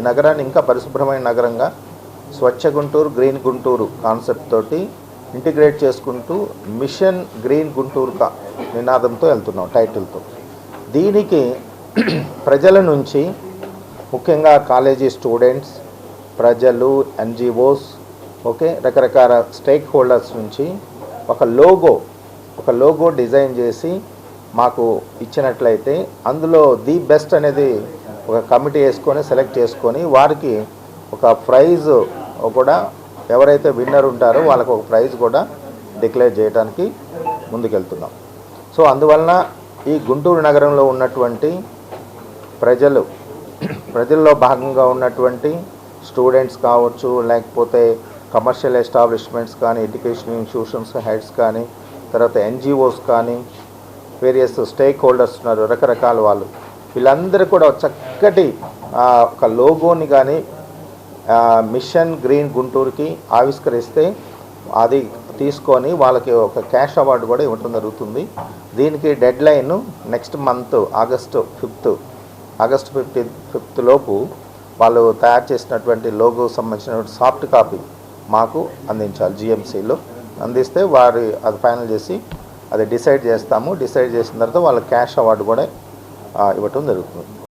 నగరాన్ని ఇంకా పరిశుభ్రమైన నగరంగా స్వచ్ఛ గుంటూరు గ్రీన్ గుంటూరు కాన్సెప్ట్ తోటి ఇంటిగ్రేట్ చేసుకుంటూ మిషన్ గ్రీన్ గుంటూరు నినాదంతో వెళ్తున్నాం టైటిల్తో. దీనికి ప్రజల నుంచి ముఖ్యంగా కాలేజీ స్టూడెంట్స్, ప్రజలు, ఎన్జిఓస్, రకరకాల స్టేక్ హోల్డర్స్ నుంచి ఒక లోగో డిజైన్ చేసి మాకు ఇచ్చినట్లయితే అందులో ది బెస్ట్ అనేది ఒక కమిటీ వేసుకొని సెలెక్ట్ చేసుకొని వారికి ఒక ప్రైజ్ కూడా, ఎవరైతే విన్నర్ ఉంటారో వాళ్ళకు ఒక ప్రైజ్ కూడా డిక్లేర్ చేయడానికి ముందుకెళ్తున్నాం. సో అందువలన ఈ గుంటూరు నగరంలో ఉన్నటువంటి ప్రజల్లో భాగంగా ఉన్నటువంటి స్టూడెంట్స్ కావచ్చు, లేకపోతే కమర్షియల్ ఎస్టాబ్లిష్మెంట్స్ కానీ, ఎడ్యుకేషన్ ఇన్స్టిట్యూషన్స్ హెడ్స్ కానీ, తర్వాత ఎన్జిఓస్ కానీ, వేరియస్ స్టేక్ హోల్డర్స్ ఉన్నారు, రకరకాల వాళ్ళు, వీళ్ళందరూ కూడా చక్కటి ఒక లోగోని కానీ మిషన్ గ్రీన్ గుంటూరుకి ఆవిష్కరిస్తే అది తీసుకొని వాళ్ళకి ఒక క్యాష్ అవార్డు కూడా ఇవ్వడం జరుగుతుంది. దీనికి dead line next month August 5th లోపు వాళ్ళు తయారు చేసినటువంటి లోగో సంబంధించినటువంటి సాఫ్ట్ కాపీ మాకు అందించాలి. జిఎంసీలో అందిస్తే వారు అది ఫైనల్ చేసి అది డిసైడ్ చేస్తాము. డిసైడ్ చేసిన తర్వాత వాళ్ళ క్యాష్ అవార్డు కూడా ఇవ్వటం జరుగుతుంది.